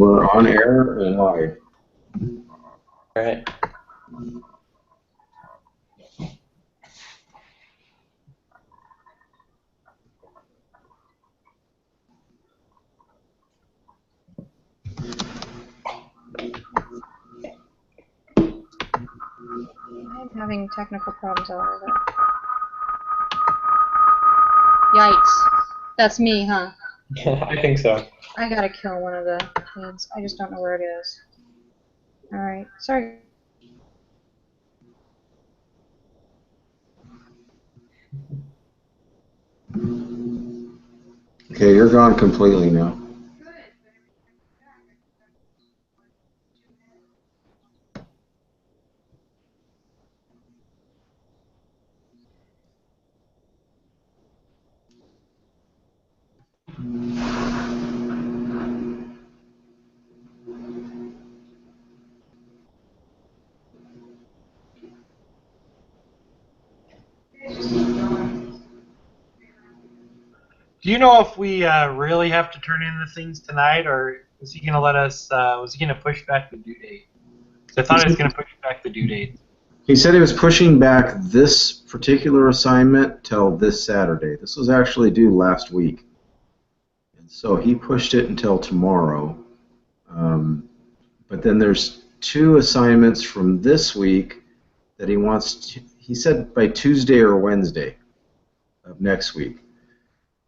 We're on air and live. All right. I'm having technical problems all over. Yikes. That's me, huh? I think so. I gotta kill one of the kids. I just don't know where it is. Alright, sorry. Okay, you're gone completely now. Do you know if we really have to turn in the things tonight, or is he going to let us, was he going to push back the due date? So I thought he was going to push back the due date. He said he was pushing back this particular assignment till this Saturday. This was actually due last week. And so he pushed it until tomorrow. But then there's 2 assignments from this week that he wants to, he said by Tuesday or Wednesday of next week.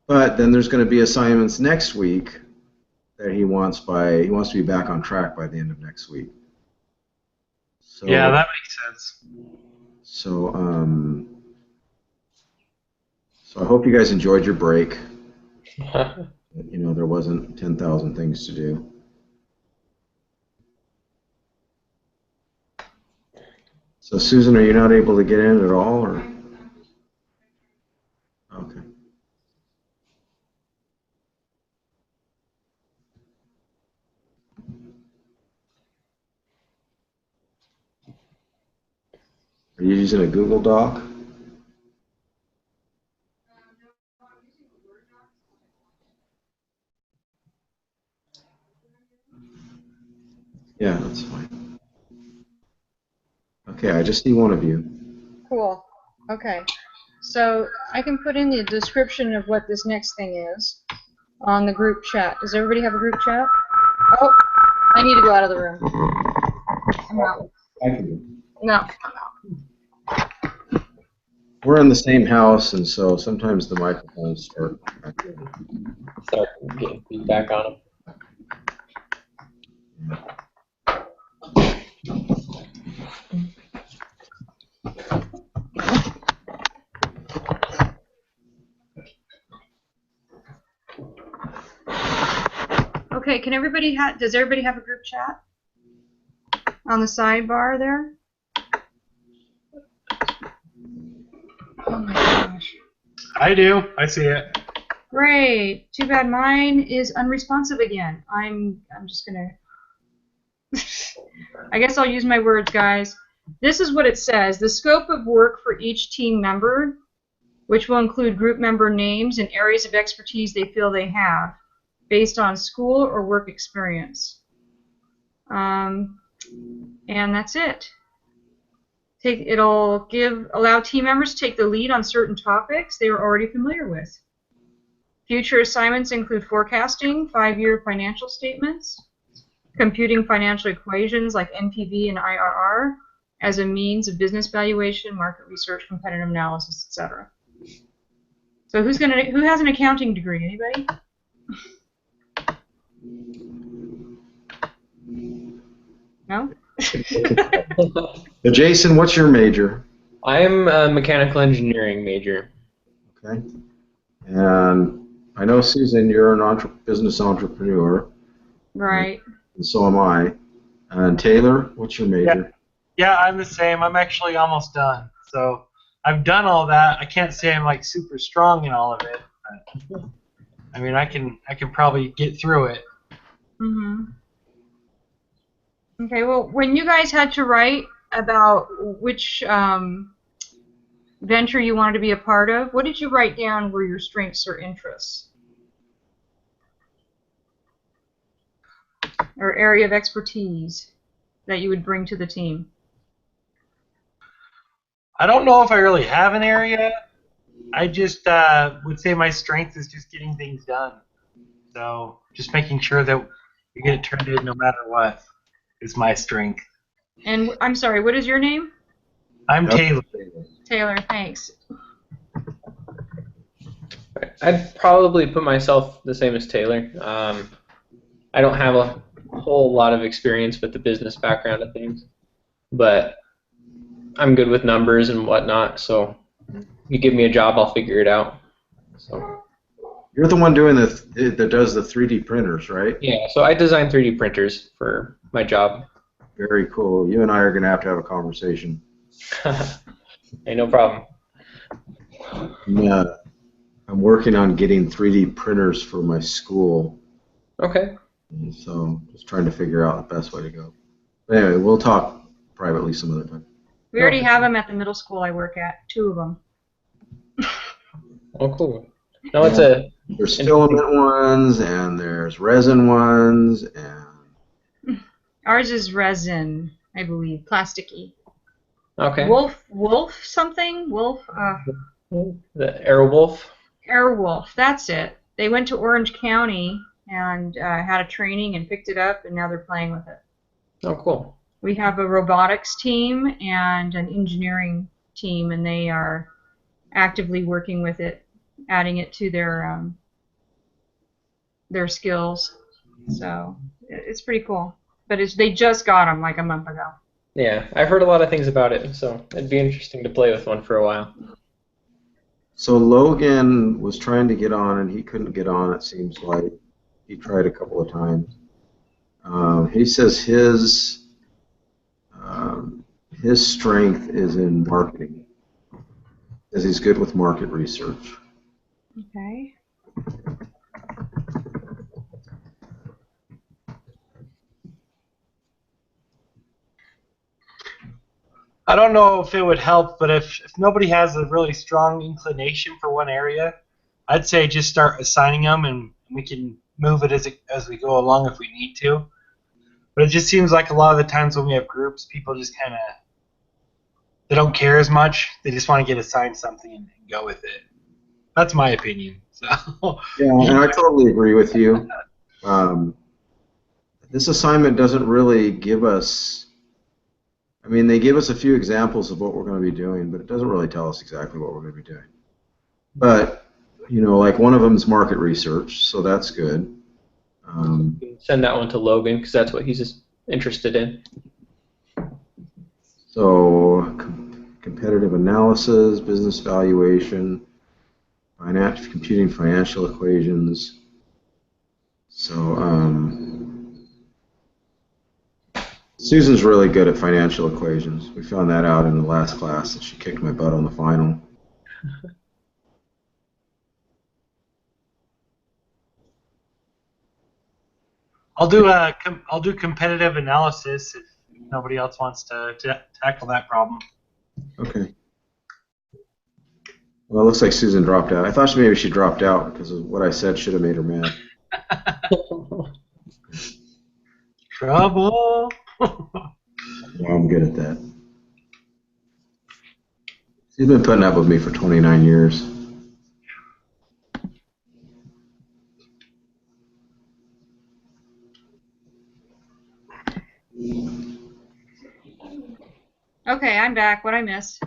But then there's going to be assignments next week that he wants to be back on track by the end of next week. So, Yeah, that makes sense. So, so I hope you guys enjoyed your break. You know, there wasn't 10,000 things to do. So, Susan, are you not able to get in at all, or? Okay. Are you using a Google Doc? Yeah, that's fine. Okay, I just see one of you. Cool. Okay. So I can put in the description of what this next thing is on the group chat. Does everybody have a group chat? Oh, I need to go out of the room. I'm out. I can do. No. We're in the same house, and so sometimes the microphones start. Start getting feedback on them. Okay, can everybody does everybody have a group chat on the sidebar there? Oh my gosh. I do. I see it. Great. Too bad mine is unresponsive again. I'm just gonna I guess I'll use my words, guys. This is what it says. The scope of work for each team member, which will include group member names and areas of expertise they feel they have, based on school or work experience. And that's it. It'll allow team members to take the lead on certain topics they are already familiar with. Future assignments include forecasting, 5-year financial statements, computing financial equations like NPV and IRR as a means of business valuation, market research, competitive analysis, etc. So who has an accounting degree? Anybody? No? Jason, what's your major? I'm a mechanical engineering major. Okay. And I know, Susan, you're an business entrepreneur. Right. And so am I. And Taylor, what's your major? Yeah, I'm the same. I'm actually almost done. So I've done all that. I can't say I'm like super strong in all of it. But, I mean, I can probably get through it. Mm-hmm. Okay, well, when you guys had to write about which venture you wanted to be a part of, what did you write down were your strengths or interests? or area of expertise that you would bring to the team? I don't know if I really have an area. I just would say my strength is just getting things done. So just making sure that we get it turned in no matter what is my strength. And I'm sorry, what is your name? I'm Taylor. Taylor, thanks. I'd probably put myself the same as Taylor. I don't have a whole lot of experience with the business background of things, but I'm good with numbers and whatnot, so you give me a job, I'll figure it out. So You're the one doing that does the 3D printers, right? yeah, so I design 3D printers for my job. Very cool. You and I are going to have a conversation. Hey, no problem. Yeah, I'm working on getting 3D printers for my school. Okay. And so just trying to figure out the best way to go. But anyway, we'll talk privately some other time. We already have them at the middle school I work at, 2 of them. Oh, cool. No, it's a. There's filament ones and there's resin ones and Ours is resin, I believe, plasticky. Okay. Wolf something? The Airwolf. Airwolf, that's it. They went to Orange County and had a training and picked it up, and now they're playing with it. Oh, cool. We have a robotics team and an engineering team, and they are actively working with it, adding it to their skills. So it's pretty cool. But they just got them like a month ago. Yeah, I've heard a lot of things about it, so it'd be interesting to play with one for a while. so Logan was trying to get on and he couldn't get on, it seems like. He tried a couple of times. He says his strength is in marketing, because he's good with market research. Okay. I don't know if it would help, but if nobody has a really strong inclination for one area, I'd say just start assigning them, and we can move it as we go along if we need to. But it just seems like a lot of the times when we have groups, people just kind of they don't care as much. They just want to get assigned something and go with it. That's my opinion. So Yeah, and I totally agree with you. This assignment doesn't really give us. I mean, they give us a few examples of what we're going to be doing, but it doesn't really tell us exactly what we're going to be doing. But, you know, like one of them is market research, so that's good. Send that one to Logan, because that's what he's just interested in. So, competitive analysis, business valuation, computing financial equations. So, Susan's really good at financial equations. We found that out in the last class, and she kicked my butt on the final. I'll do competitive analysis if nobody else wants to tackle that problem. Okay. Well, it looks like Susan dropped out. I thought maybe she dropped out because of what I said should have made her mad. Trouble. Well, I'm good at that. She's been putting up with me for 29 years. Okay, I'm back. What'd I miss?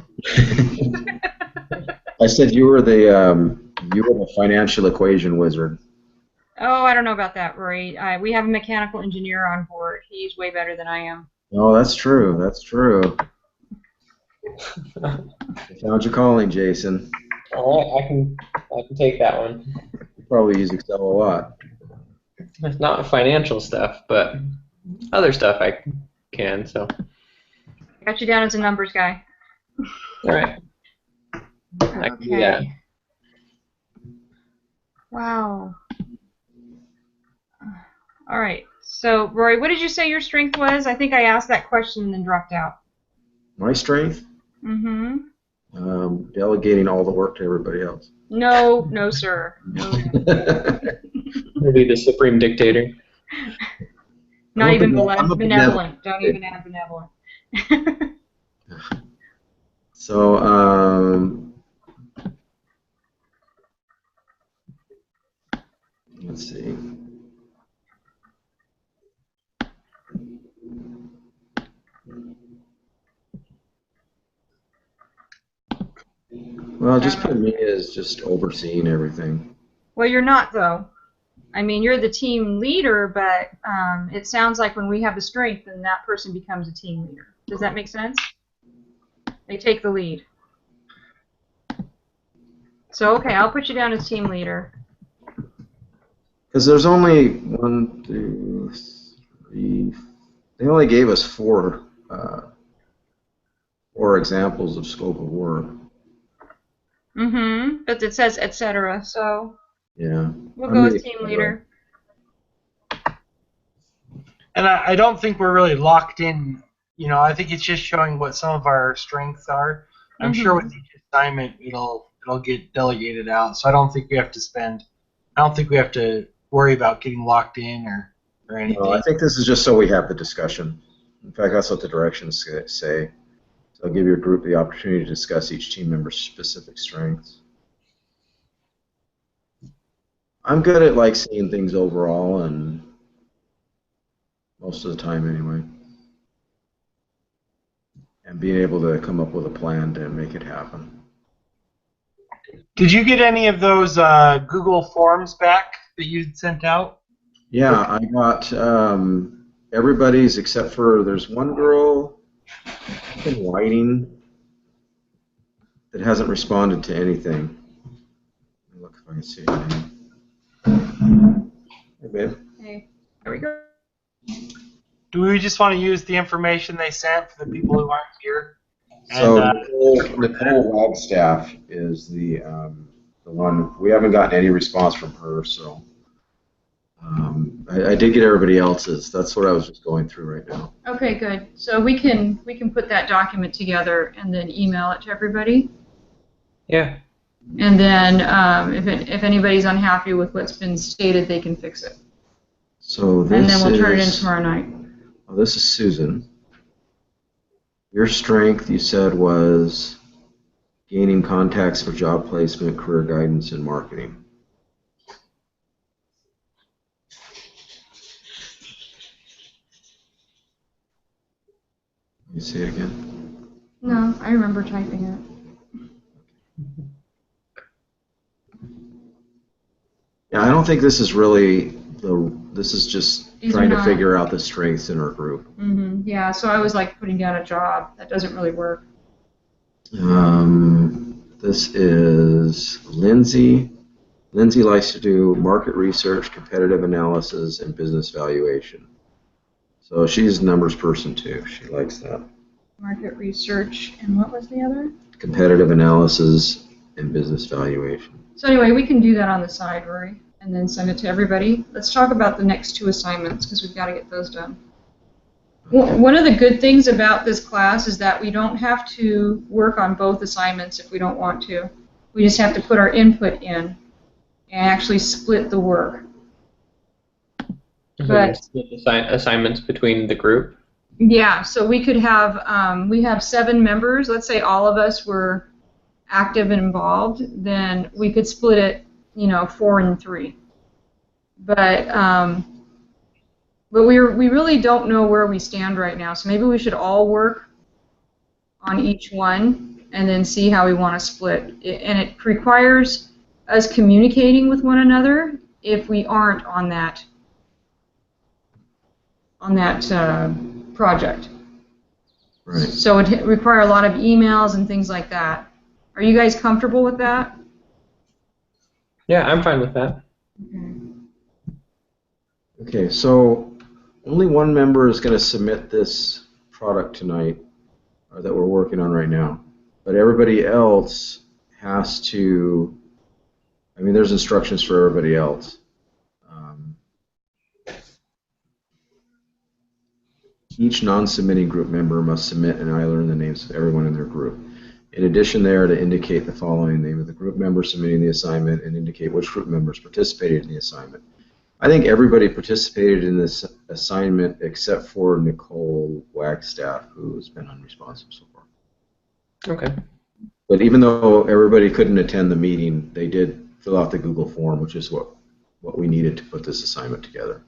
I said you were the financial equation wizard. Oh, I don't know about that, Rory. We have a mechanical engineer on board. He's way better than I am. Oh, that's true. That's true. I found your calling, Jason. All right, I can take that one. You probably use Excel a lot. It's not financial stuff, but other stuff I can. So. Got you down as a numbers guy. All right. I can do that. Wow. All right. So, Rory, what did you say your strength was? I think I asked that question and then dropped out. My strength? Mm-hmm. Delegating all the work to everybody else. No, sir. No. Maybe the supreme dictator. Not even I'm a benevolent. Don't even add benevolent. So, let's see. Well, just put me as just overseeing everything. Well, you're not, though. I mean, you're the team leader, but it sounds like when we have the strength, then that person becomes a team leader. Does that make sense? They take the lead. So, okay, I'll put you down as team leader. Because there's only 1, 2, 3. They only gave us four examples of scope of work. Mm-hmm. But it says etc. So Yeah. we'll go with team leader. And I don't think we're really locked in. I think it's just showing what some of our strengths are. I'm sure with each assignment it'll get delegated out. So I don't think we have to worry about getting locked in or anything. No, I think this is just so we have the discussion. In fact, that's what the directions say. So I'll give your group the opportunity to discuss each team member's specific strengths. I'm good at seeing things overall, and most of the time anyway, and being able to come up with a plan to make it happen. Did you get any of those Google Forms back that you'd sent out? Yeah, I got everybody's except for there's one girl in Whiting that hasn't responded to anything. Let me look if I can see her name. Hey, babe. Hey, there we go. Do we just want to use the information they sent for the people who aren't here? So Nicole Wagstaff is the one. We haven't gotten any response from her, so I did get everybody else's. That's what I was just going through right now. Okay, good. So we can put that document together and then email it to everybody. Yeah. And then if anybody's unhappy with what's been stated, they can fix it. So this and then we'll turn it in tomorrow night. Oh, this is Susan. Your strength, you said, was gaining contacts for job placement, career guidance, and marketing. Can you say it again? No, I remember typing it. Yeah, I don't think this is really this is just These trying are to not- figure out the strengths in our group. Mm-hmm. Yeah, so I was putting down a job. That doesn't really work. This is Lindsay. Lindsay likes to do market research, competitive analysis, and business valuation. So she's a numbers person too. She likes that. Market research, and what was the other? Competitive analysis and business valuation. So anyway, we can do that on the side, Rory, and then send it to everybody. Let's talk about the next two assignments because we've got to get those done. One of the good things about this class is that we don't have to work on both assignments if we don't want to. We just have to put our input in and actually split the work. But split assignments between the group. yeah, so we could have we have 7 members. Let's say all of us were active and involved, then we could split it, 4 and 3. But we really don't know where we stand right now. So maybe we should all work on each one and then see how we want to split. And it requires us communicating with one another if we aren't on that project. Right. So it would require a lot of emails and things like that. Are you guys comfortable with that? Yeah, I'm fine with that. Okay, so only one member is going to submit this product tonight that we're working on right now. But everybody else has to, there's instructions for everybody else. Each non-submitting group member must submit and I learn the names of everyone in their group. In addition, they are to indicate the following: name of the group member submitting the assignment and indicate which group members participated in the assignment. I think everybody participated in this assignment except for Nicole Wagstaff, who has been unresponsive so far. Okay. But even though everybody couldn't attend the meeting, they did fill out the Google form, which is what we needed to put this assignment together.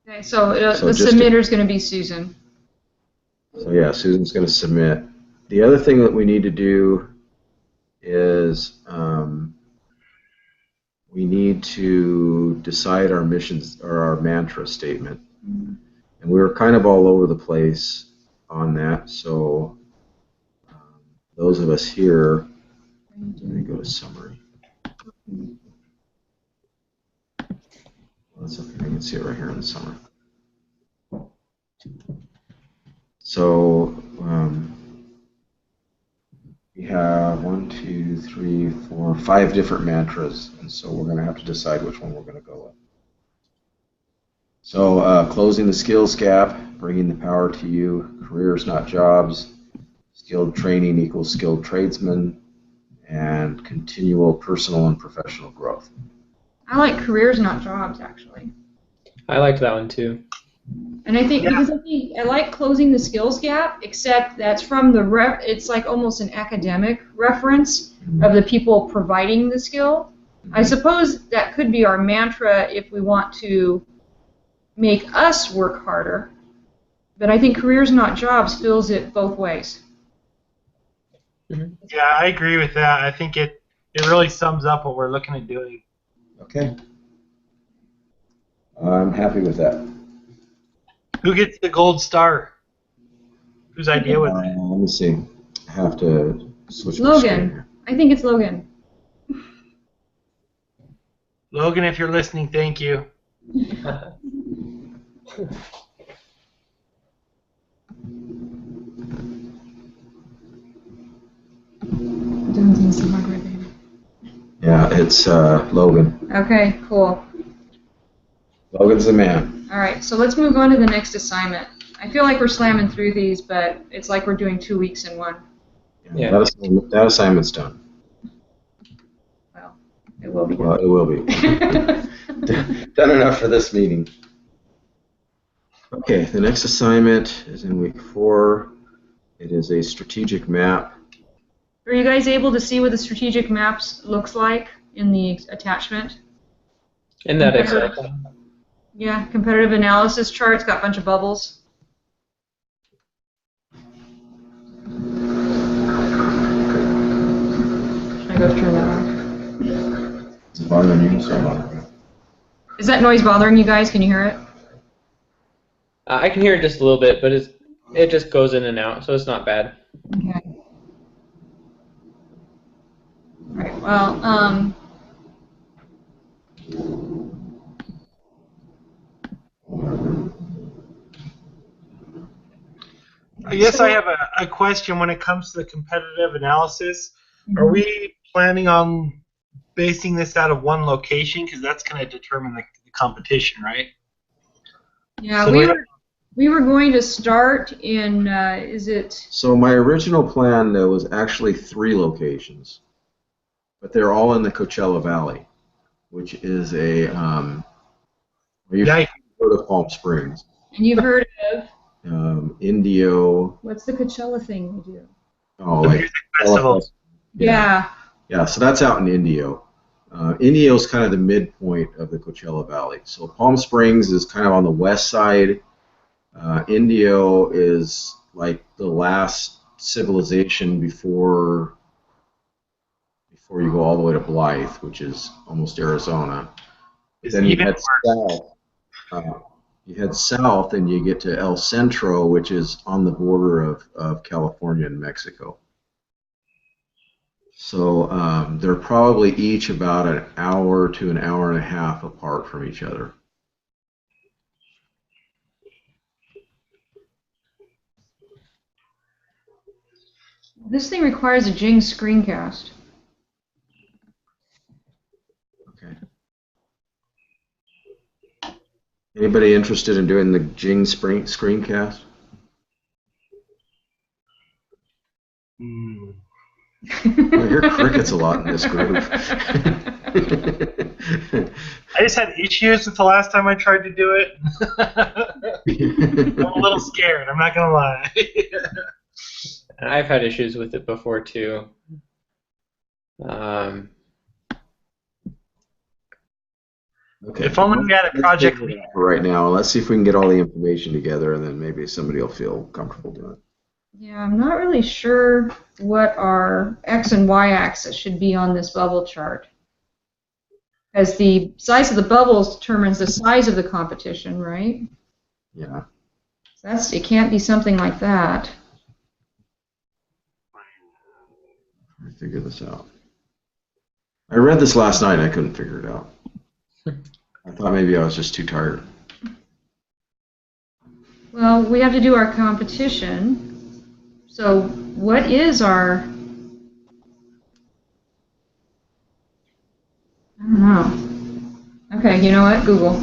Okay, so So the just submitter is going to be Susan. So yeah, Susan's going to submit. The other thing that we need to do is we need to decide our missions or our mantra statement. And we were kind of all over the place on that. So those of us here, let me go to summary. Well, that's okay. I can see it right here in the summary. So we have 1, 2, 3, 4, 5 different mantras, and so we're going to have to decide which one we're going to go with. So closing the skills gap, bringing the power to you, careers not jobs, skilled training equals skilled tradesmen, and continual personal and professional growth. I like careers, not jobs, actually. I liked that one too. And I think because I like closing the skills gap, except that's from the it's like almost an academic reference of the people providing the skill. I suppose that could be our mantra if we want to make us work harder. But I think careers, not jobs, fills it both ways. Mm-hmm. Yeah, I agree with that. I think it really sums up what we're looking at doing. Okay. I'm happy with that. Who gets the gold star? Whose idea was it? Let me see. I have to switch my screen Logan. here. I think it's Logan. Logan, if you're listening, thank you. Yeah, it's Logan. Okay, cool. Logan's the man. All right, so let's move on to the next assignment. I feel like we're slamming through these, but it's like we're doing 2 weeks in one. Yeah. That assignment's done. Well, it will be. Well, it will be. Done enough for this meeting. Okay, the next assignment is in week 4. It is a strategic map. Are you guys able to see what the strategic maps looks like in the attachment? In that Excel file. Yeah, competitive analysis chart. It's got a bunch of bubbles. Should I go turn that on? It's bothering you so much. Is that noise bothering you guys? Can you hear it? I can hear it just a little bit, but it just goes in and out, so it's not bad. Okay. All right. Well, I guess I have a question when it comes to the competitive analysis. Are we planning on basing this out of one location? Because that's going to determine the competition, right? yeah, So we were going to start in, is it? So my original plan, there was actually 3 locations, but they're all in the Coachella Valley, which is a, you've heard of Palm Springs. And you've heard of? Indio. What's the Coachella thing we do? Oh, the like music festivals. Yeah. Yeah, so that's out in Indio. Indio is kind of the midpoint of the Coachella Valley. So Palm Springs is kind of on the west side. Indio is like the last civilization before you go all the way to Blythe, which is almost Arizona. Then you head south. You head south and you get to El Centro, which is on the border of California and Mexico. So they're probably each about an hour to an hour and a half apart from each other. This thing requires a Jing screencast. Okay. Anybody interested in doing the Jing screencast? I hear crickets a lot in this group. I just had issues with the last time I tried to do it. I'm a little scared, I'm not going to lie. And I've had issues with it before too. Um, Okay. If only we had a Let's project figure it lead. out for right now. Let's see if we can get all the information together, and then maybe somebody will feel comfortable doing it. Yeah, I'm not really sure what our X and Y axis should be on this bubble chart. As the size of the bubbles determines the size of the competition, right? Yeah. So it can't be something like that. I figure this out. I read this last night and I couldn't figure it out. I thought maybe I was just too tired. Well, we have to do our competition. So what is our... I don't know. Okay, you know what? Google.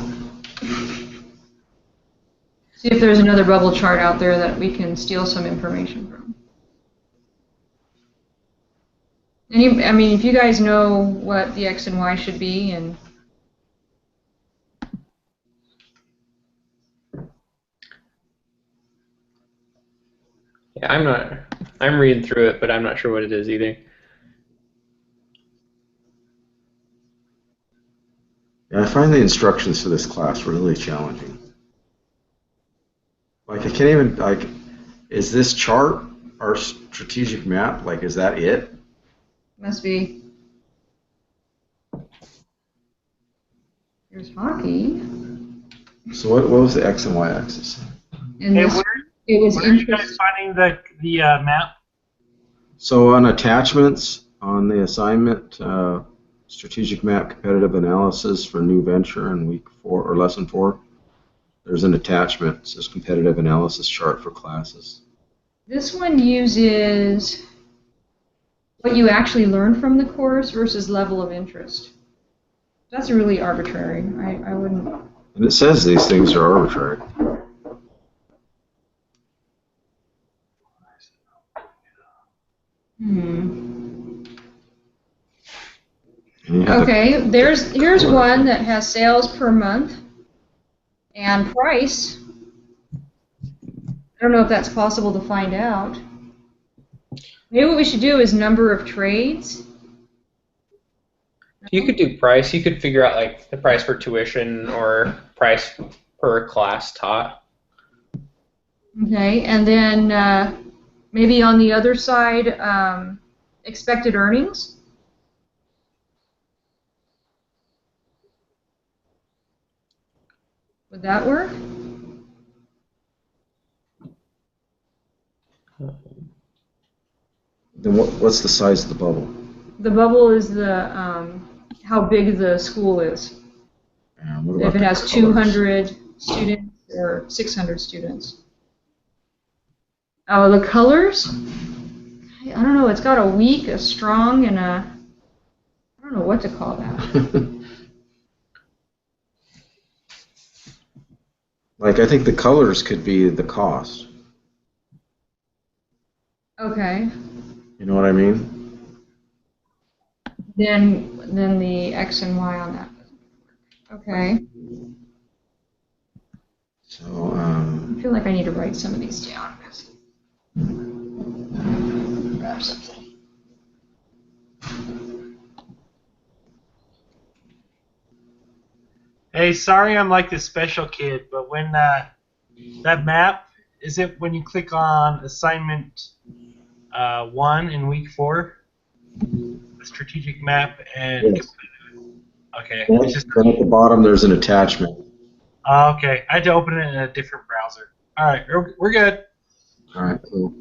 See if there's another bubble chart out there that we can steal some information from. I mean, if you guys know what the X and Y should be, and yeah, I'm not. I'm reading through it, but I'm not sure what it is either. Yeah, I find the instructions for this class really challenging. Like I can't even like. Is this chart our strategic map? Like, is that it? must be. There's hockey. So what was the X and Y axis? And Hey, this, where, it was where are you guys interest. finding the map? So on attachments on the assignment, strategic map competitive analysis for new venture in week 4 or lesson 4. There's an attachment. It says competitive analysis chart for classes. This one uses what you actually learn from the course versus level of interest. That's really arbitrary. I wouldn't. And it says these things are arbitrary. Hmm. And you have Okay, to here's color one it. that has sales per month and price. I don't know if that's possible to find out. Maybe what we should do is number of trades. You could do price. You could figure out like the price for tuition or price per class taught. Okay, and then maybe on the other side, expected earnings. Would that work? Then what's the size of the bubble? The bubble is the how big the school is. And what If about it the has colors? 200 students or 600 students. Oh, the colors? I don't know. It's got a weak, a strong, and a... I don't know what to call that. Like, I think the colors could be the cost. Okay. You know what I mean? Then the X and Y on that. Okay. So, I feel like I need to write some of these down. Grab something. Hey, sorry I'm like this special kid, but when that map, is it when you click on assignment 1 in week 4? The strategic map and yes. okay. Then It's just at the bottom, there's an attachment. okay. I had to open it in a different browser. All right, we're good. All right, cool.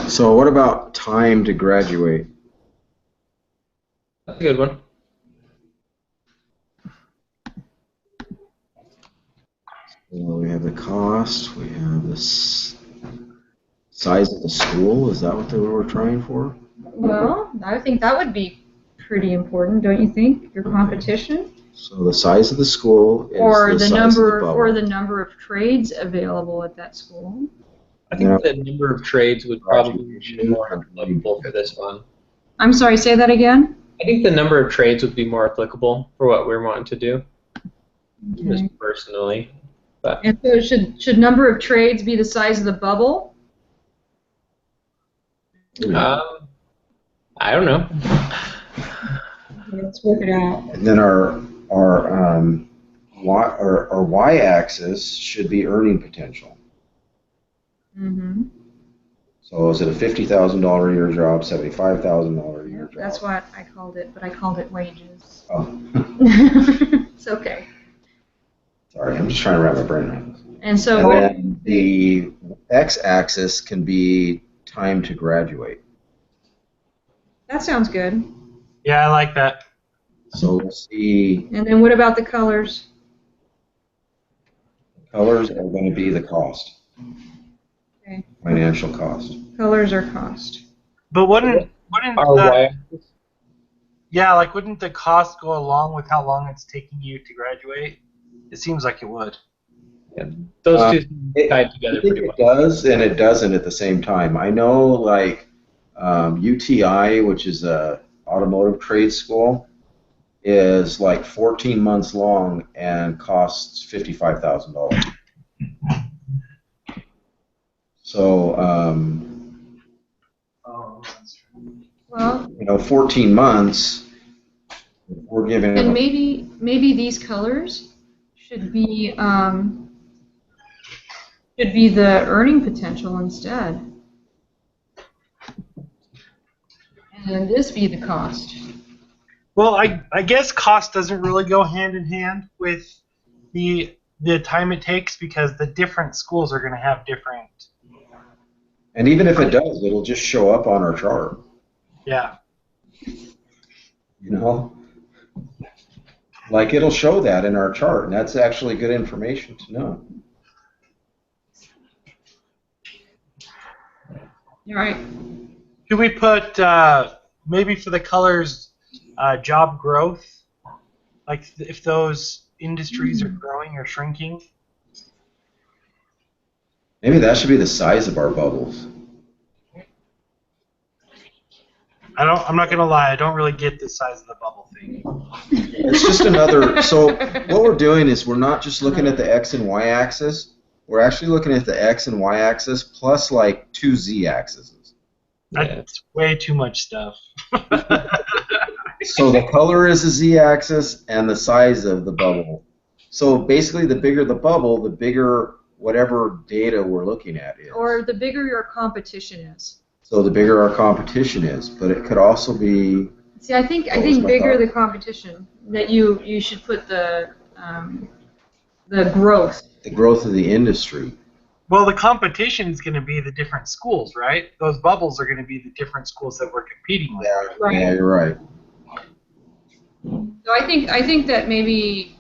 So, what about time to graduate? That's a good one. Well, we have the cost. We have the size of the school. Is that what they were trying for? Well, I think that would be pretty important, don't you think? Your competition. So the size of the school is or the the size number, of the bubble. or the number of trades available at that school. I think the number of trades would probably be more applicable for this one. I'm sorry, say that again? I think the number of trades would be more applicable for what we're wanting to do, just Okay. personally. But And so should number of trades be the size of the bubble? I don't know. Let's work it out. And then our y-axis should be earning potential. Mm-hmm. So is it a $50,000 a year job, $75,000 a year job? That's what I called it, but I called it wages. Oh, It's okay. sorry, I'm just trying to wrap my brain around this. And so And what, then the x-axis can be time to graduate. that sounds good. Yeah, I like that. So we'll see And then what about the colors? colors are going to be the cost, Okay. financial cost. Colors are cost. But wouldn't Our the y-axis? wouldn't the cost go along with how long it's taking you to graduate? It seems like it would. Yeah, those two seem tied together I think pretty it well. does and it doesn't at the same time. I know, like UTI, which is a automotive trade school, is like 14 months long and costs $55,000. So, Well, 14 months. We're giving and them. maybe these colors should be the earning potential instead. And then this be the cost. Well, I guess cost doesn't really go hand in hand with the time it takes because the different schools are going to have different. And even if it does, it'll just show up on our chart. Yeah. Like it'll show that in our chart, and that's actually good information to know. You're right. Could we put maybe for the colors job growth, like if those industries are growing or shrinking? Maybe that should be the size of our bubbles. I'm not gonna lie, I don't really get the size of the bubble thing. It's just another. So what we're doing is we're not just looking at the x and y axis. We're actually looking at the x and y axis plus like two z axes. That's way too much stuff. So the color is the z-axis and the size of the bubble. So basically, the bigger the bubble, the bigger whatever data we're looking at is. Or the bigger your competition is. So the bigger our competition is, but it could also be. See, I think my bigger thought. the competition, that you should put the growth. The growth of the industry. Well, the competition is going to be the different schools, right? Those bubbles are going to be the different schools that we're competing with. Right. Yeah, you're right. So I think that maybe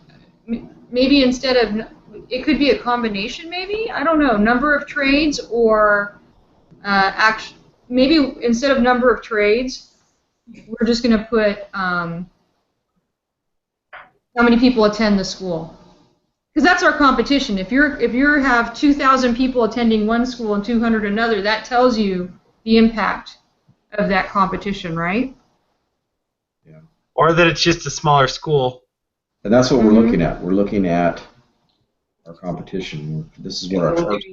instead of, it could be a combination, maybe, I don't know, number of trades, or maybe instead of number of trades, we're just going to put how many people attend the school. Because that's our competition. If you have 2,000 people attending one school and 200 another, that tells you the impact of that competition, right? Yeah. Or that it's just a smaller school. And that's what we're looking at. We're looking at our competition. This is what our chart.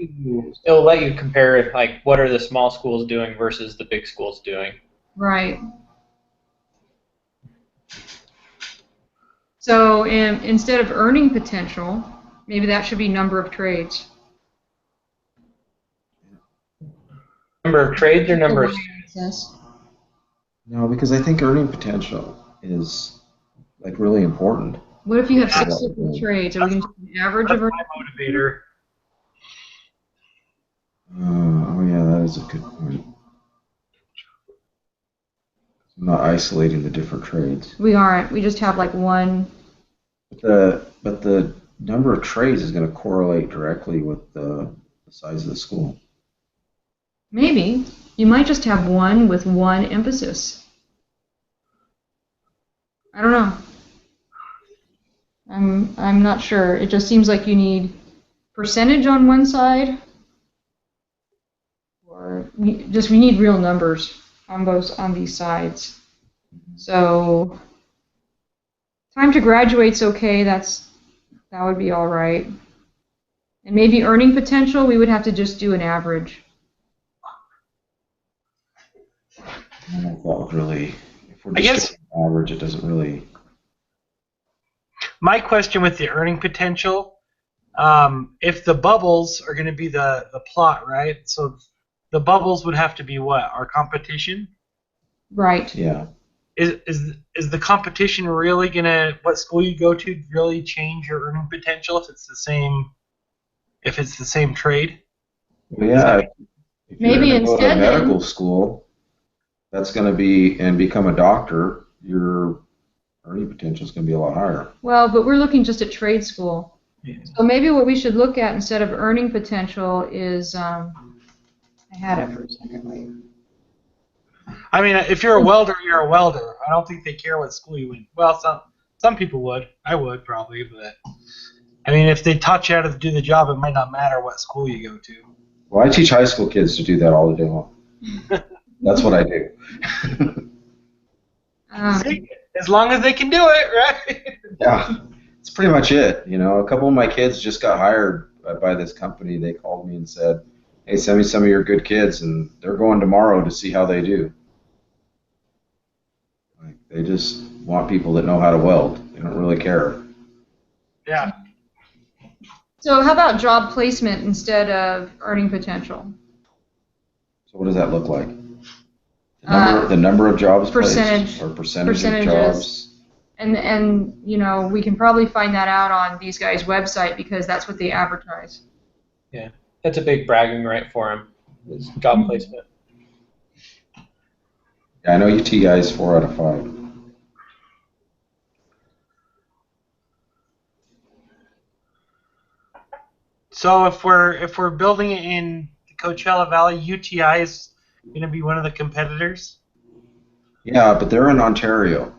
It'll let you compare, like, what are the small schools doing versus the big schools doing. Right. So instead of earning potential, maybe that should be number of trades. Number of trades or number of Yes. No, because I think earning potential is like really important. What if you have 6 different trades? Are we going to do an average That's of my motivator. Oh yeah, that is a good point. I'm not isolating the different trades. We aren't. We just have like one. But the number of trades is going to correlate directly with the size of the school. Maybe. You might just have one with one emphasis. I don't know. I'm not sure. It just seems like you need percentage on one side, or we need real numbers on these sides. So time to graduate's okay. That would be all right. And maybe earning potential, we would have to just do an average. I don't know if that would really, if we're I just guess doing average, it doesn't really. my question with the earning potential, if the bubbles are going to be the plot, right? So the bubbles would have to be what? Our competition? Right. Yeah. Is the competition really going to, what school you go to, really change your earning potential if it's the same trade? Well, yeah. If you're Maybe going to go to instead medical then, school, that's going to be, and become a doctor, your earning potential is going to be a lot higher. well, but we're looking just at trade school. Yeah. So maybe what we should look at instead of earning potential is, I had it for a second. Wait. I mean, if you're a welder, you're a welder. I don't think they care what school you went. Well, some people would. I would probably, but I mean, if they taught you how to do the job, it might not matter what school you go to. Well, I teach high school kids to do that all the day long. That's what I do. See, as long as they can do it, right? Yeah, it's pretty much it. You know, a couple of my kids just got hired by this company. They called me and said, "Hey, send me some of your good kids," and they're going tomorrow to see how they do. Like, they just want people that know how to weld. They don't really care. Yeah. So how about job placement instead of earning potential? So what does that look like? The number of jobs Percentage. placed, or percentage of Percentages. jobs? And you know, we can probably find that out on these guys' website because that's what they advertise. Yeah, that's a big bragging right for them, is job placement. Yeah, I know UT guys 4 out of 5. So if we're building it in the Coachella Valley, UTI is going to be one of the competitors. Yeah, but they're in Ontario,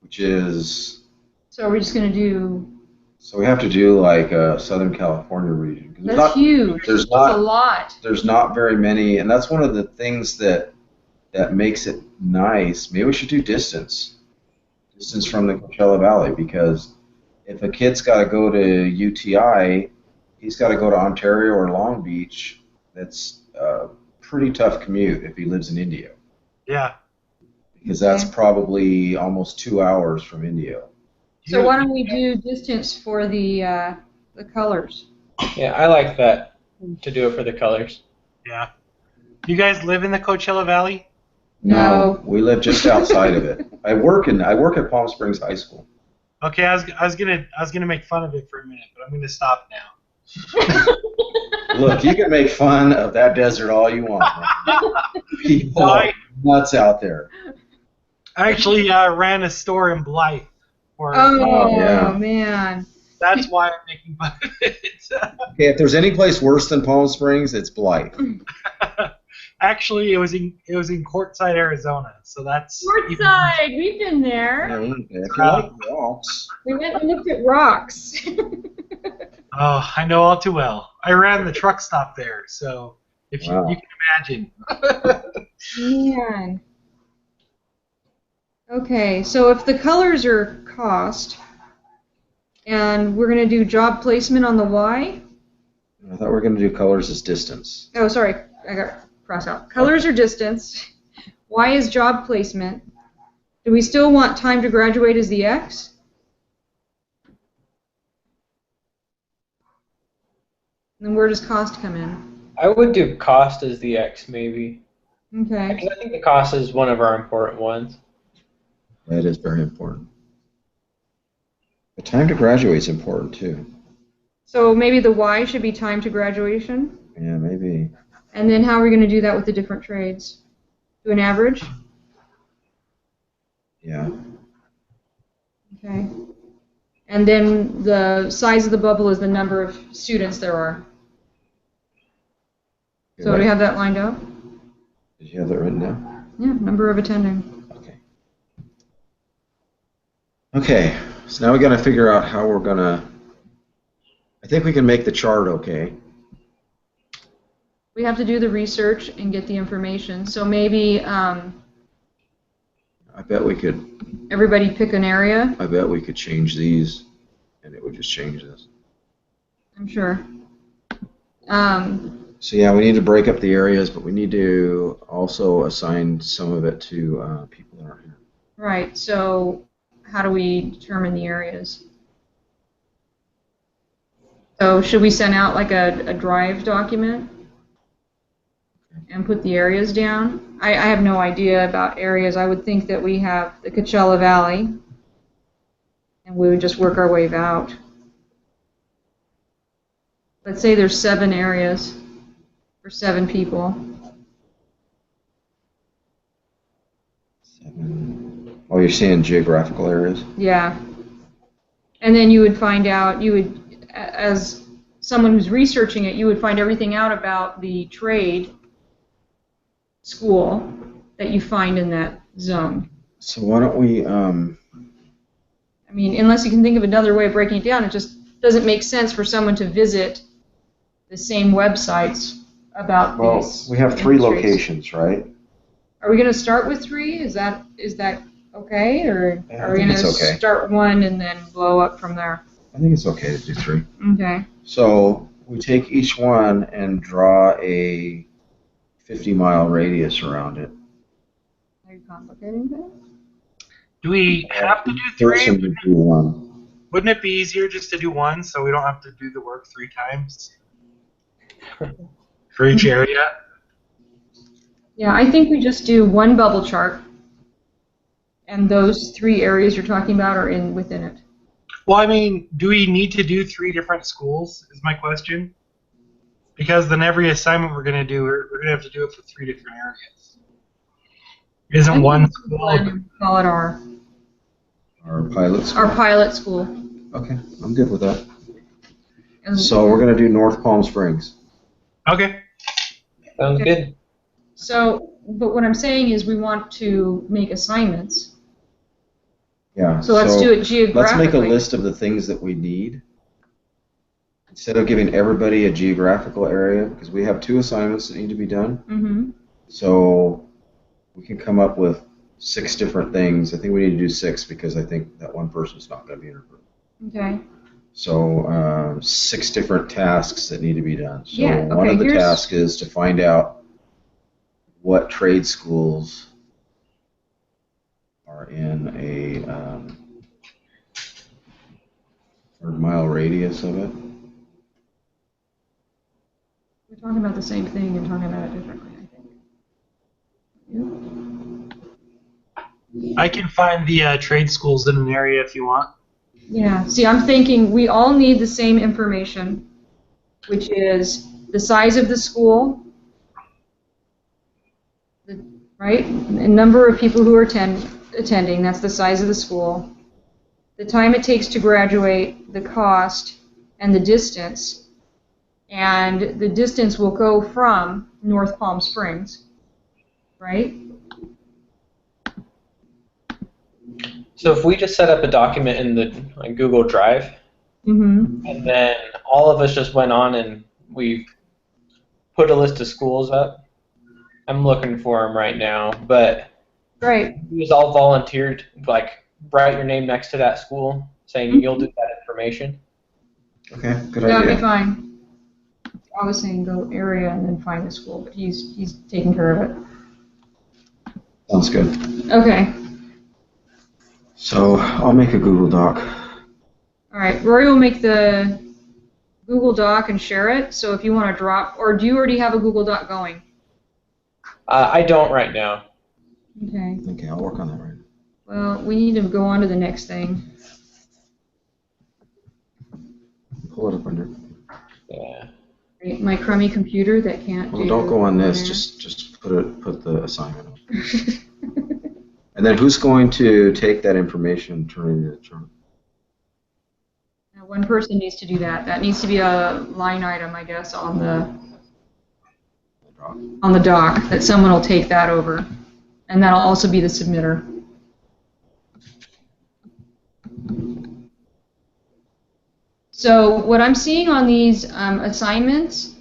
which is, So we're just going to do. so we have to do like a Southern California region. 'Cause That's huge. There's That's a not. lot. There's not very many, and that's one of the things that makes it nice. Maybe we should do distance from the Coachella Valley, because if a kid's got to go to UTI, he's got to go to Ontario or Long Beach. That's a pretty tough commute if he lives in Indio, Yeah. because that's probably almost 2 hours from Indio. So why don't we do distance for the colors? Yeah, I like that, to do it for the colors. Yeah. You guys live in the Coachella Valley? No. We live just outside of it. I work at Palm Springs High School. Okay, I was gonna make fun of it for a minute, but I'm gonna stop now. Look, you can make fun of that desert all you want. People are nuts out there. I actually ran a store in Blythe. Oh, yeah. man. That's why I'm making fun of it. Okay, if there's any place worse than Palm Springs, it's Blythe. Actually, it was in Quartzsite, Arizona. So that's Northside, we've been there. If you like rocks. We went and looked at rocks. Oh, I know all too well. I ran the truck stop there, so if Wow. you can imagine. Man. Okay, so if the colors are cost, and we're going to do job placement on the Y. I thought we were going to do colors as distance. Oh, sorry, I got crossed out. Colors are distance. Y is job placement. Do we still want time to graduate as the X? And then where does cost come in? I would do cost as the X, maybe. Okay. Because I think the cost is one of our important ones. That is very important. The time to graduate is important too. So maybe the Y should be time to graduation? Yeah, maybe. And then how are we going to do that with the different trades? Do an average? Yeah. Okay. And then the size of the bubble is the number of students there are. So do we have that lined out? Did you have that written down? Yeah, number of attending. Okay. Okay. So now we got to figure out how we're gonna. I think we can make the chart okay. We have to do the research and get the information. So maybe I bet we could. everybody pick an area. I bet we could change these, and it would just change this. I'm sure. So yeah, we need to break up the areas, but we need to also assign some of it to people that aren't here. Right. So how do we determine the areas? So should we send out like a Drive document and put the areas down? I have no idea about areas. I would think that we have the Coachella Valley, and we would just work our way out. Let's say there's 7 areas for 7 people. 7. Oh, you're saying geographical areas? Yeah. And then you would find out, as someone who's researching it, you would find everything out about the trade school that you find in that zone. So why don't we? I mean, unless you can think of another way of breaking it down, it just doesn't make sense for someone to visit the same websites about these. We have 3 industries. locations, right? Are we going to start with 3? Is that okay, or Yeah, I are we think going to it's okay. start 1 and then blow up from there? I think it's okay to do 3. Okay. So we take each one and draw a 50-mile radius around it. Are you complicating things? Do we have to do First 3? one would do 1. Wouldn't it be easier just to do 1 so we don't have to do the work 3 times for each area? Yeah, I think we just do 1 bubble chart, and those 3 areas you're talking about are within it. Well, I mean, do we need to do 3 different schools, is my question? Because then every assignment we're going to do, we're going to have to do it for 3 different areas. Isn't one school... Call it our pilot school. our pilot school. Okay, I'm good with that. And- So we're going to do North Palm Springs. Okay. Sounds good. So, but what I'm saying is we want to make assignments. Yeah. So let's do it geographically. Let's make a list of the things that we need. Instead of giving everybody a geographical area, because we have 2 assignments that need to be done. Mm-hmm. So we can come up with 6 different things. I think we need to do 6 because I think that one person's not going to be in our group. Okay. So 6 different tasks that need to be done. So Yeah, one okay, of the here's- tasks is to find out what trade schools are in a 100-mile radius of it. We're talking about the same thing and talking about it differently, I think. I can find the trade schools in an area if you want. Yeah. See, I'm thinking we all need the same information, which is the size of the school, right? The number of people who are attending, that's the size of the school. The time it takes to graduate, the cost, and the distance. And the distance will go from North Palm Springs, right? So if we just set up a document in the Google Drive, Mm-hmm. and then all of us just went on and we put a list of schools up. I'm looking for them right now, but Great. we was all volunteered, like write your name next to that school, saying you'll do that information. Okay, good That'd idea. be fine. I was saying go area and then find the school, but he's taking care of it. Sounds good. Okay. So I'll make a Google Doc. All right. Rory will make the Google Doc and share it. So if you want to drop, or do you already have a Google Doc going? I don't right now. Okay. Okay, I'll work on that right now. Well, we need to go on to the next thing. Pull it up under. Yeah. Right, my crummy computer that can't Well, do. don't go on this. Just put the assignment on. And then who's going to take that information and turn it into a chart? Now, one person needs to do that. That needs to be a line item, I guess, on the doc. That someone will take that over, and that'll also be the submitter. So what I'm seeing on these assignments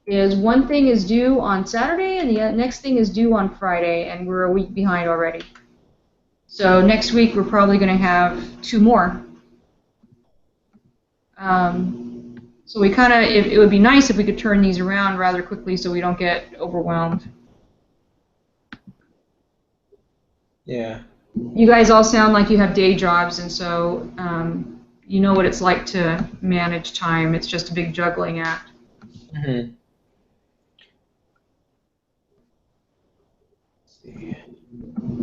is one thing is due on Saturday and the next thing is due on Friday, and we're a week behind already. So next week we're probably going to have 2 more. So we kind of, it would be nice if we could turn these around rather quickly so we don't get overwhelmed. Yeah. You guys all sound like you have day jobs, and so you know what it's like to manage time. It's just a big juggling act. Mm-hmm.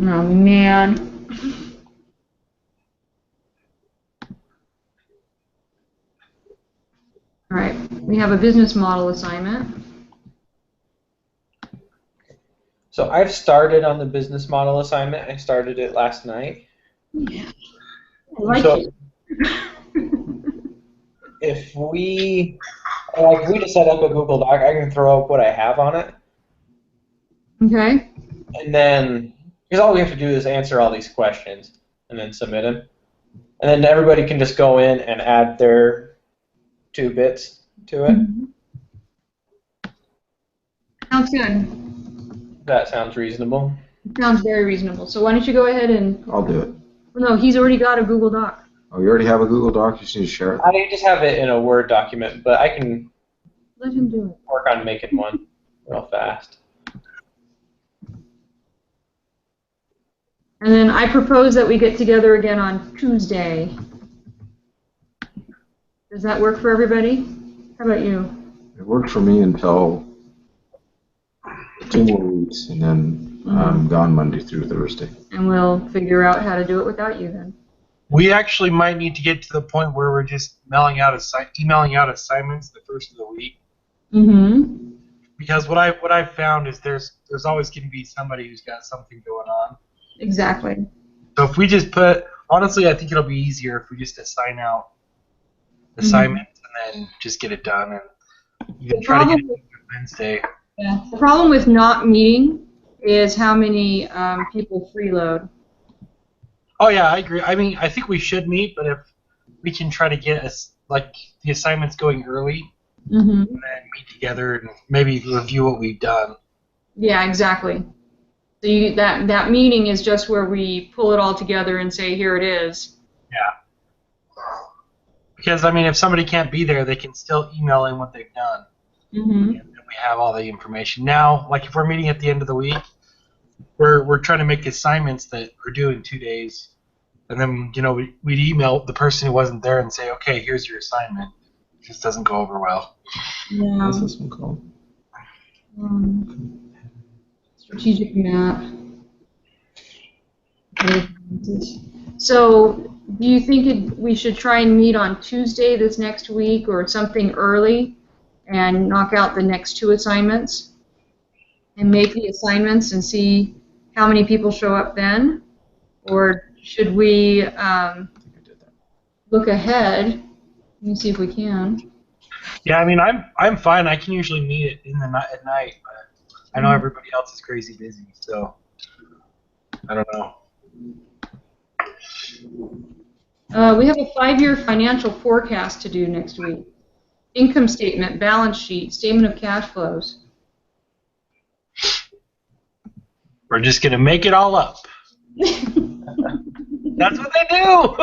Oh, man. All right, we have a business model assignment. So I've started on the business model assignment. I started it last night. Yeah. I like So it. if we just set up a Google Doc, I can throw up what I have on it, Okay. and then because all we have to do is answer all these questions and then submit them, and then everybody can just go in and add their 2 bits to it. Sounds good. That sounds reasonable. Sounds very reasonable. So why don't you go ahead and... I'll do it. Well, no, he's already got a Google Doc. Oh, you already have a Google Doc? You just need to share it? I just have it in a Word document, but I can Let him do it. work on making one real fast. And then I propose that we get together again on Tuesday. Does that work for everybody? How about you? It worked for me until 2 more weeks, and then I'm gone Monday through Thursday. And we'll figure out how to do it without you then. We actually might need to get to the point where we're just emailing out assignments the first of the week. Mm-hmm. Because what I've found is there's always going to be somebody who's got something going on. Exactly. So if we just honestly, I think it'll be easier if we just assign out assignments and then just get it done, and you can try to get it done Wednesday. Yeah. The problem with not meeting is how many people freeload. Oh yeah, I agree. I mean, I think we should meet, but if we can try to get the assignments going early, and then meet together and maybe review what we've done. Yeah, exactly. So that meeting is just where we pull it all together and say, here it is. Yeah. Because I mean, if somebody can't be there, they can still email in what they've done. Mm-hmm. And we have all the information. Now, like if we're meeting at the end of the week, we're trying to make assignments that are due in 2 days, and then we'd email the person who wasn't there and say, okay, here's your assignment. It just doesn't go over well. Yeah. What's this one called? Strategic map. So, do you think we should try and meet on Tuesday this next week or something early and knock out the next 2 assignments and make the assignments and see how many people show up then? Or should we look ahead? Let me see if we can. Yeah, I mean, I'm fine. I can usually meet it at night, but I know everybody else is crazy busy, so I don't know. We have a 5-year financial forecast to do next week. Income statement, balance sheet, statement of cash flows. We're just going to make it all up. That's what they do.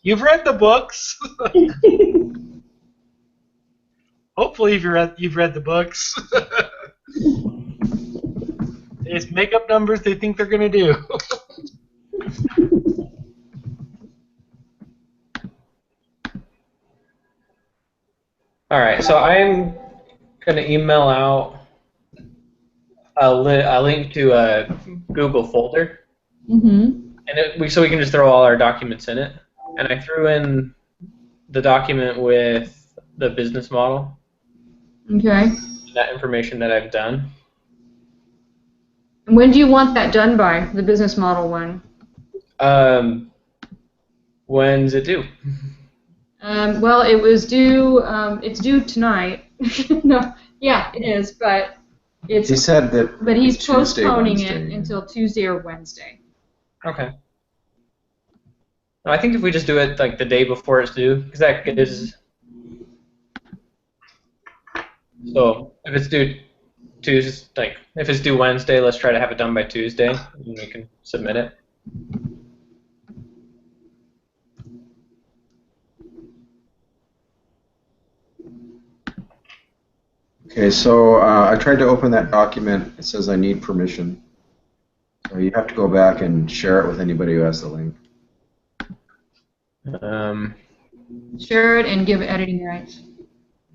You've read the books. Hopefully you've read the books. They just make up numbers they think they're going to do. All right, so I'm going to email out a link to a Google folder, and so we can just throw all our documents in it. And I threw in the document with the business model. Okay. That information that I've done. And when do you want that done by, the business model one? When's it due? Well, it was due. It's due tonight. No, yeah, it is, but it's. He said that. But he's Tuesday, postponing Wednesday. it until Tuesday or Wednesday. Okay. I think if we just do it like the day before it's due, because that gives. So if it's due Tuesday, like if it's due Wednesday, let's try to have it done by Tuesday, and we can submit it. Okay, so I tried to open that document. It says I need permission. So you have to go back and share it with anybody who has the link. Share it and give editing rights.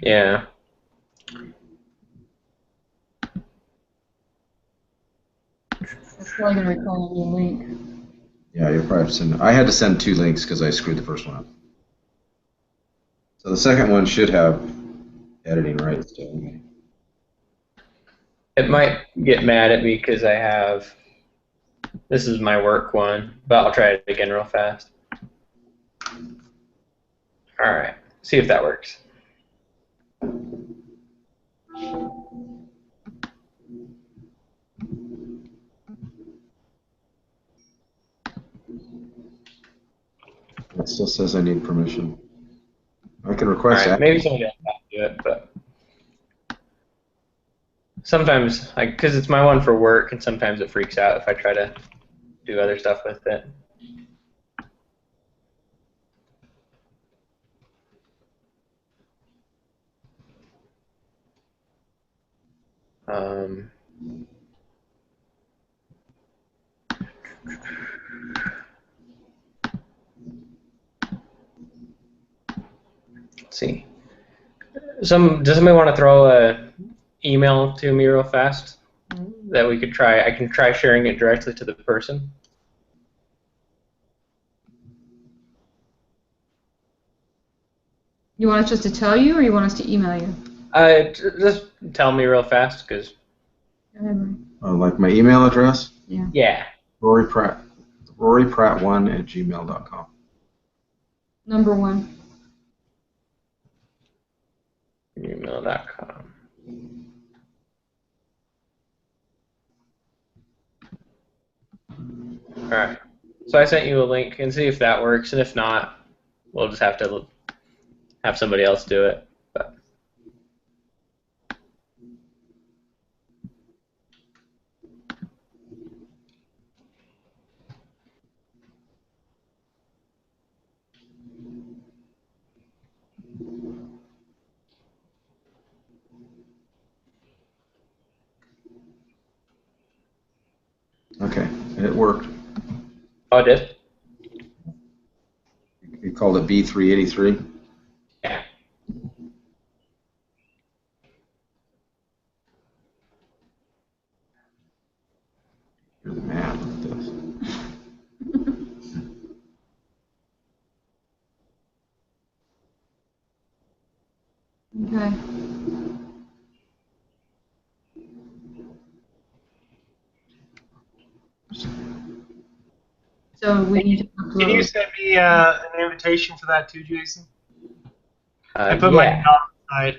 Yeah. That's probably going to require a new link. Yeah, you'll probably have to send. I had to send 2 links because I screwed the first one up. So the second one should have editing rights still. It might get mad at me because I have. This is my work one, but I'll try it again real fast. All right. See if that works. It still says I need permission. I can All request right. Maybe somebody else has to do it, but sometimes, like, because it's my one for work, and sometimes it freaks out if I try to do other stuff with it. Um, let's see. Does somebody want to throw a email to me real fast that we could try? I can try sharing it directly to the person. You want us just to tell you, or you want us to email you? Just tell me real fast, because. like my email address? Yeah. rorypratt1@gmail.com. Number 1. Gmail.com. All right. So I sent you a link and see if that works, and if not, we'll just have to have somebody else do it. But Okay, it worked. oh, it did? You called it B383? Yeah. You're the man. Look at this. Okay. So we need to upload. Can you send me an invitation for that too, Jason? I put my Yeah. dog aside.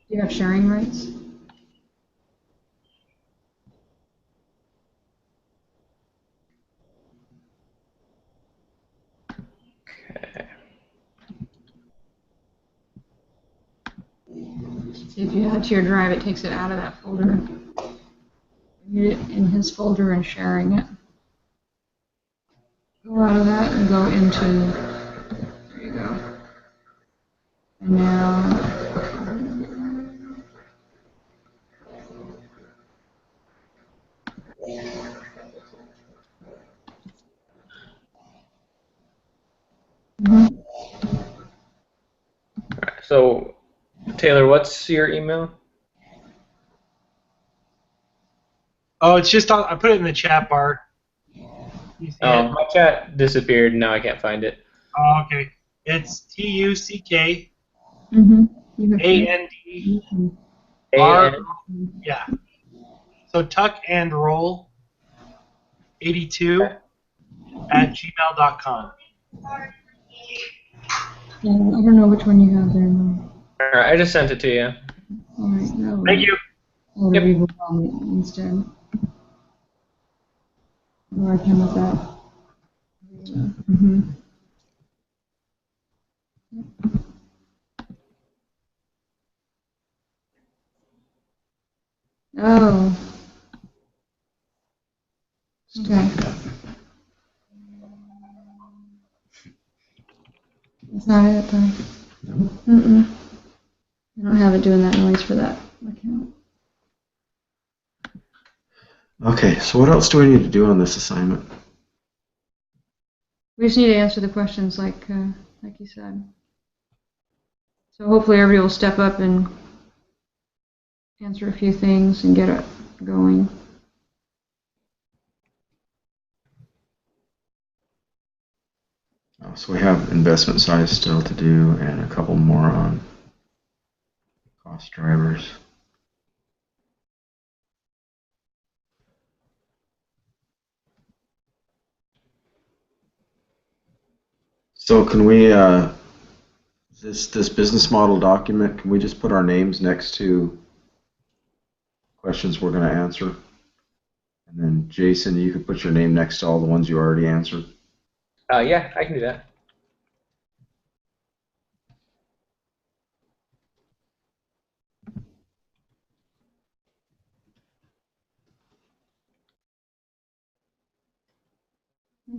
Do you have sharing rights? Okay. See, if you add to your drive, it takes it out of that folder. Get it in his folder and sharing it. Go out of that and go into. There you go. And now. So, Taylor, what's your email? Oh, it's just on, I put it in the chat bar. You see Oh, it? my chat disappeared. Now I can't find it. Oh, okay. It's TUCK Mm-hmm. ANDR. Yeah. So tuck and roll 82 at gmail.com. Yeah, I don't know which one you have there. No. All right, I just sent it to you. All right. Thank you. I'll Yep. leave it on it instead. Or I can with that. Mm-hmm. Oh. Okay. It's not it though. Mm-mm. I don't have it doing that noise for that account. Okay, so what else do we need to do on this assignment? We just need to answer the questions like you said. So hopefully everybody will step up and answer a few things and get it going. So we have investment size still to do and a couple more on cost drivers. So can we, this business model document, can we just put our names next to questions we're going to answer? And then Jason, you could put your name next to all the ones you already answered. Yeah, I can do that.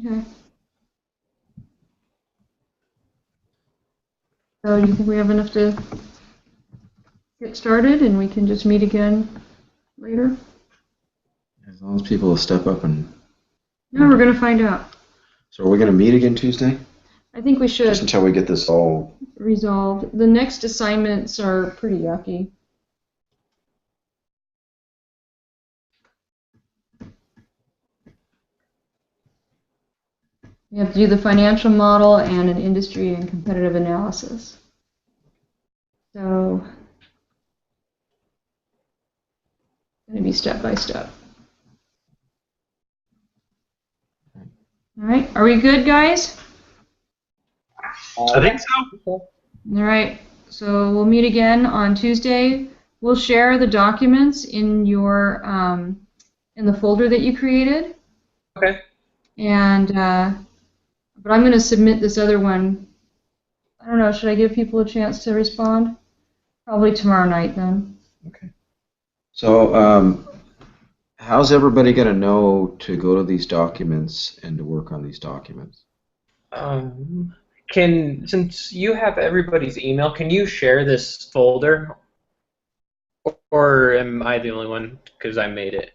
Okay. So do you think we have enough to get started and we can just meet again later? As long as people will step up and... No, we're going to find out. So are we going to meet again Tuesday? I think we should. Just until we get this all... resolved. The next assignments are pretty yucky. We have to do the financial model and an industry and competitive analysis. So, it's going to be step by step. All right, are we good, guys? I think so. All right, so we'll meet again on Tuesday. We'll share the documents in your in the folder that you created. Okay. And but I'm going to submit this other one. I don't know. Should I give people a chance to respond? Probably tomorrow night then. Okay. So how's everybody going to know to go to these documents and to work on these documents? Since you have everybody's email, can you share this folder? Or am I the only one because I made it?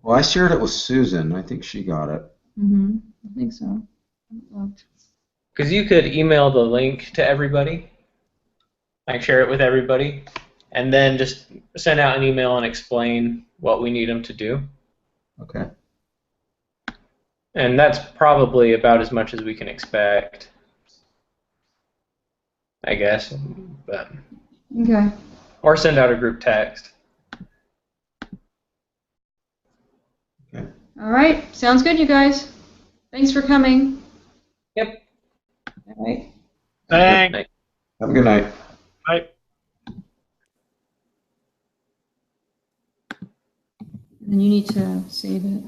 Well, I shared it with Susan. I think she got it. Mm-hmm. I think so. Because you could email the link to everybody, like share it with everybody, and then just send out an email and explain what we need them to do. Okay. And that's probably about as much as we can expect, I guess. But Okay. or send out a group text. Okay. All right. Sounds good, you guys. Thanks for coming. Yep. All right. Thanks. Have a good night. Bye. And you need to save it.